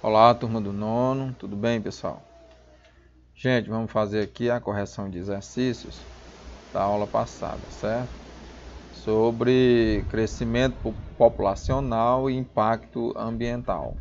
Olá, turma do nono, tudo bem, pessoal? Gente, vamos fazer aqui a correção de exercícios da aula passada, certo? Sobre crescimento populacional e impacto ambiental.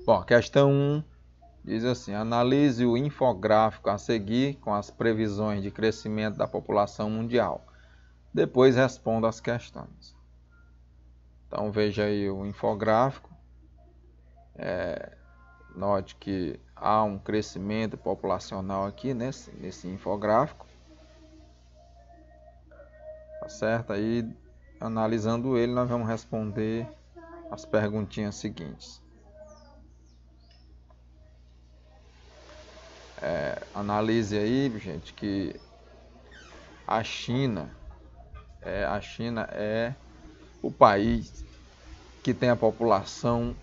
Bom, questão 1 diz assim: analise o infográfico a seguir com as previsões de crescimento da população mundial. Depois responda as questões. Então veja aí o infográfico. Note que há um crescimento populacional aqui nesse infográfico. Tá certo? Aí, analisando ele, nós vamos responder as perguntinhas seguintes. Analise aí, gente, que a China é o país que tem a população,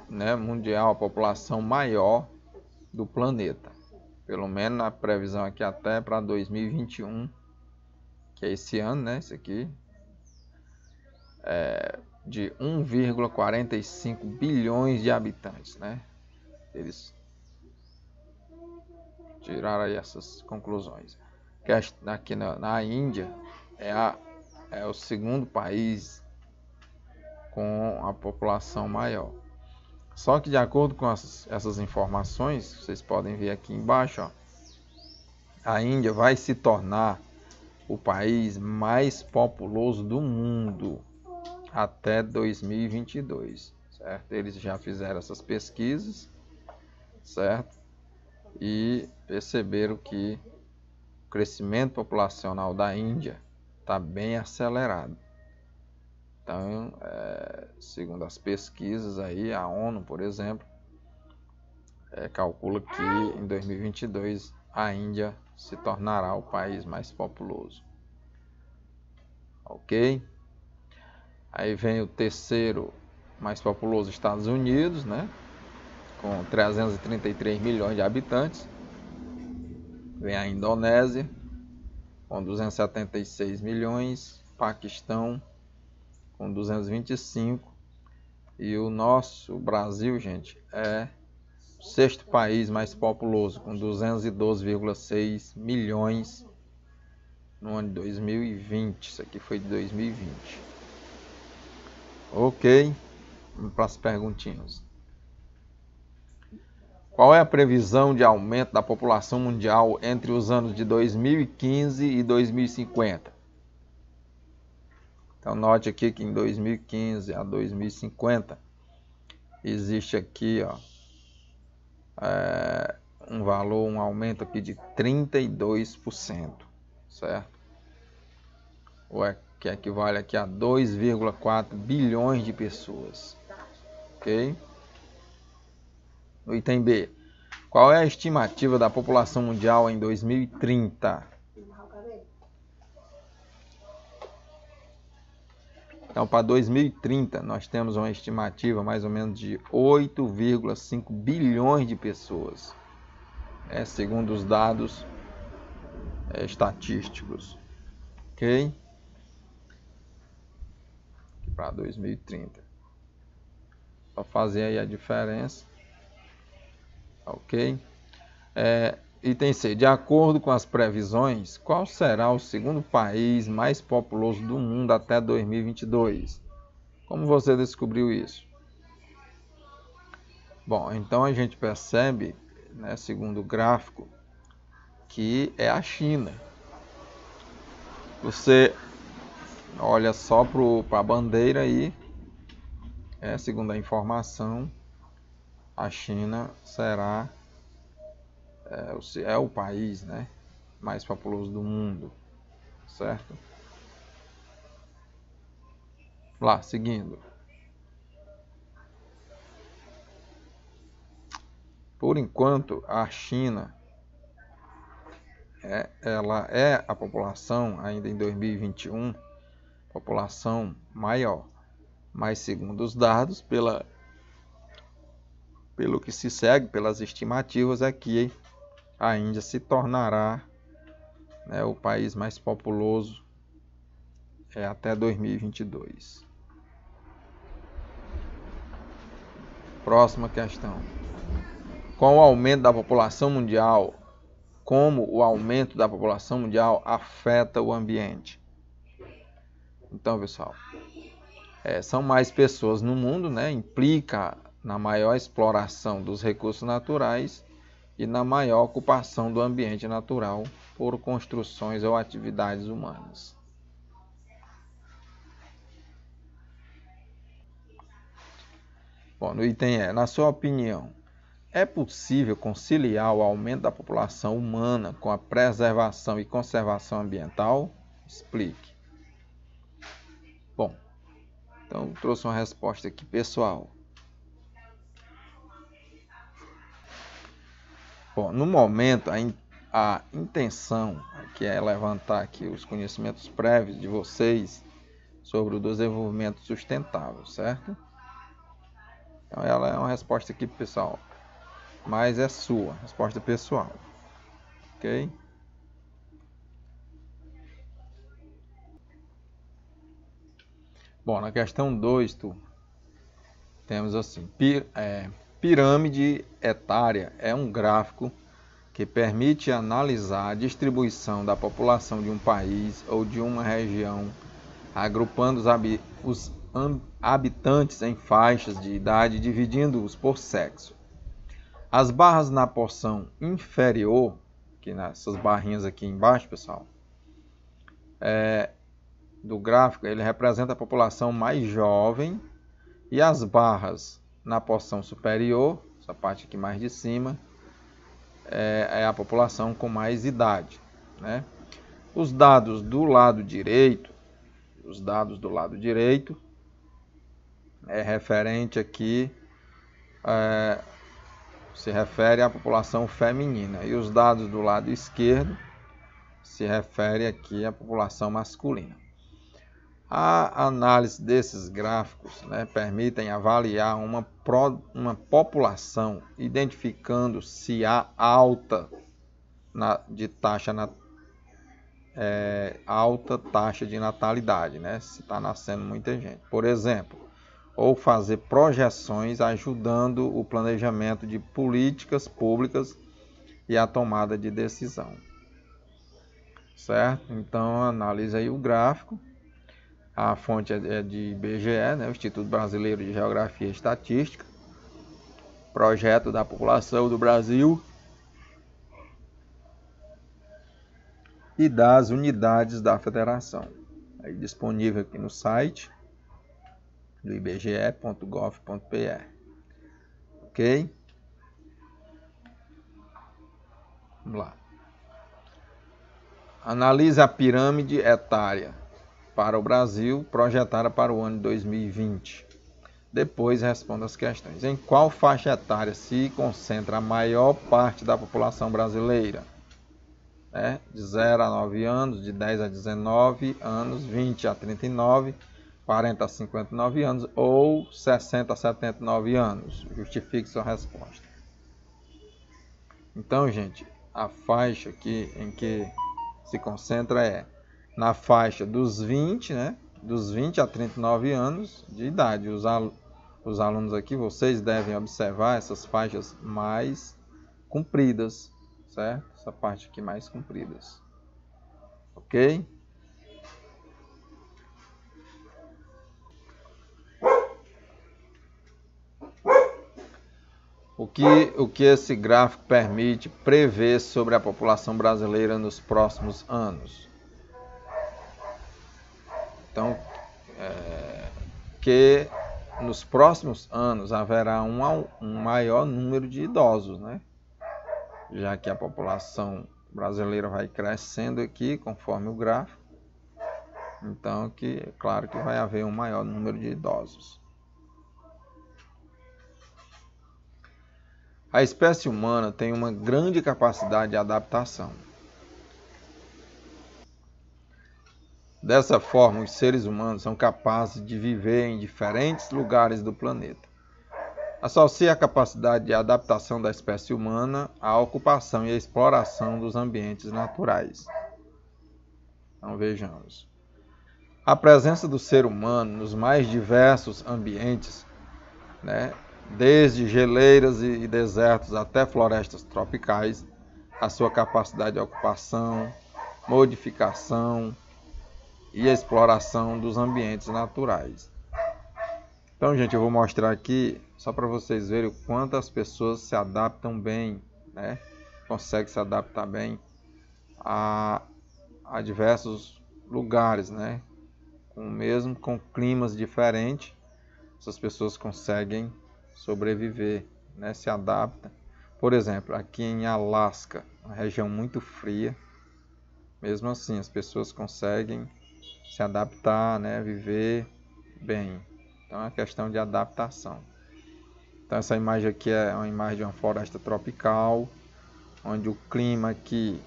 né, mundial, a população maior do planeta. Pelo menos na previsão aqui até para 2021, que é esse ano, né, esse aqui, de 1,45 bilhões de habitantes, né? Eles tiraram aí essas conclusões. Que aqui na Índia é o segundo país com a população maior. Só que de acordo com essas informações, vocês podem ver aqui embaixo, ó, a Índia vai se tornar o país mais populoso do mundo até 2022, certo? Eles já fizeram essas pesquisas, certo? E perceberam que o crescimento populacional da Índia está bem acelerado. Então, segundo as pesquisas aí, a ONU, por exemplo, calcula que em 2022 a Índia se tornará o país mais populoso. Ok? Aí vem o terceiro mais populoso, Estados Unidos, né? Com 333 milhões de habitantes. Vem a Indonésia, com 276 milhões. Paquistão, com 225. E o Brasil, gente, é o sexto país mais populoso, com 212,6 milhões no ano de 2020. Isso aqui foi de 2020. Ok, vamos para as perguntinhas. Qual é a previsão de aumento da população mundial entre os anos de 2015 e 2050? Então note aqui que em 2015 a 2050 existe aqui, ó, um valor, um aumento aqui de 32%, certo? Que equivale aqui a 2,4 bilhões de pessoas, ok? No item B, qual é a estimativa da população mundial em 2030? Então, para 2030, nós temos uma estimativa mais ou menos de 8,5 bilhões de pessoas, segundo os dados estatísticos, ok? Para 2030. Só fazer aí a diferença, ok? Item C. De acordo com as previsões, qual será o segundo país mais populoso do mundo até 2022? Como você descobriu isso? Bom, então a gente percebe, né, segundo o gráfico, que é a China. Você olha só para a bandeira aí, segundo a informação, a China será o país, né, mais populoso do mundo, certo? Lá, seguindo. Por enquanto, a China ela é a população, ainda em 2021, população maior. Mas segundo os dados, pelo que se segue, pelas estimativas, aqui a Índia se tornará, né, o país mais populoso até 2022. Próxima questão. Com o aumento da população mundial, como o aumento da população mundial afeta o ambiente? Então, pessoal, são mais pessoas no mundo, né? Implica na maior exploração dos recursos naturais e na maior ocupação do ambiente natural por construções ou atividades humanas. Bom, no item na sua opinião, é possível conciliar o aumento da população humana com a preservação e conservação ambiental? Explique. Bom, então trouxe uma resposta aqui, pessoal. Bom, no momento, a intenção aqui é levantar aqui os conhecimentos prévios de vocês sobre o desenvolvimento sustentável, certo? Então ela é uma resposta aqui, pessoal, mas é sua, resposta pessoal, ok? Bom, na questão 2, temos assim, pirâmide etária é um gráfico que permite analisar a distribuição da população de um país ou de uma região, agrupando os habitantes em faixas de idade e dividindo-os por sexo. As barras na porção inferior, que nessas barrinhas aqui embaixo, pessoal, do gráfico, ele representa a população mais jovem, e as barras na porção superior, essa parte aqui mais de cima, é a população com mais idade, né? Os dados do lado direito, é referente aqui, se refere à população feminina, e os dados do lado esquerdo se refere aqui à população masculina. A análise desses gráficos, né, permitem avaliar uma população, identificando se há alta taxa de natalidade, né, se está nascendo muita gente, por exemplo, ou fazer projeções ajudando o planejamento de políticas públicas e a tomada de decisão, certo? Então analise aí o gráfico. A fonte é de IBGE, né, o Instituto Brasileiro de Geografia e Estatística, projeto da população do Brasil e das unidades da federação. Aí disponível aqui no site do ibge.gov.br. Ok? Vamos lá. Analise a pirâmide etária para o Brasil, projetada para o ano 2020. Depois responda as questões. Em qual faixa etária se concentra a maior parte da população brasileira? De 0 a 9 anos, de 10 a 19 anos, 20 a 39, 40 a 59 anos ou 60 a 79 anos. Justifique sua resposta. Então, gente, a faixa aqui em que se concentra é na faixa dos 20, né? Dos 20 a 39 anos de idade. Os alunos aqui, vocês devem observar essas faixas mais compridas, certo? Essa parte aqui mais compridas. Ok? O que esse gráfico permite prever sobre a população brasileira nos próximos anos? Então, que nos próximos anos haverá um maior número de idosos, né? Já que a população brasileira vai crescendo aqui, conforme o gráfico. Então, claro que vai haver um maior número de idosos. A espécie humana tem uma grande capacidade de adaptação. Dessa forma, os seres humanos são capazes de viver em diferentes lugares do planeta. Associa a capacidade de adaptação da espécie humana à ocupação e à exploração dos ambientes naturais. Então vejamos. A presença do ser humano nos mais diversos ambientes, né, desde geleiras e desertos até florestas tropicais, a sua capacidade de ocupação, modificação e exploração dos ambientes naturais. Então, gente, eu vou mostrar aqui só para vocês verem o quanto as pessoas se adaptam bem, né? Conseguem se adaptar bem a diversos lugares, né? Mesmo com climas diferentes, essas pessoas conseguem sobreviver, né? Se adaptam. Por exemplo, aqui em Alasca, uma região muito fria, mesmo assim as pessoas conseguem se adaptar, né? Viver bem. Então é uma questão de adaptação. Então essa imagem aqui é uma imagem de uma floresta tropical, onde o clima aqui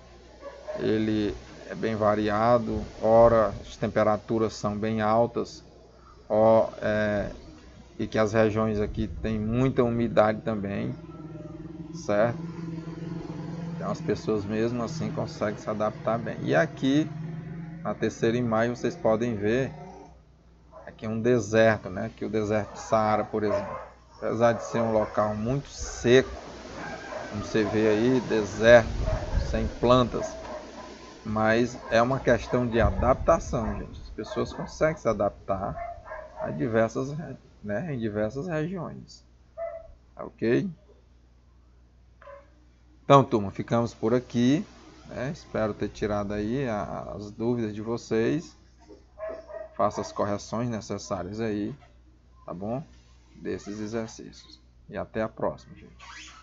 ele é bem variado, ora as temperaturas são bem altas, e que as regiões aqui tem muita umidade também, certo? Então as pessoas mesmo assim conseguem se adaptar bem. E aqui, na terceira imagem, vocês podem ver aqui um deserto, né? Aqui o deserto de Saara, por exemplo. Apesar de ser um local muito seco, como você vê aí, deserto, sem plantas, mas é uma questão de adaptação, gente. As pessoas conseguem se adaptar a diversas, né, em diversas regiões. Ok? Então, turma, ficamos por aqui. Né? Espero ter tirado aí as dúvidas de vocês. Faça as correções necessárias aí, tá bom? Desses exercícios. E até a próxima, gente.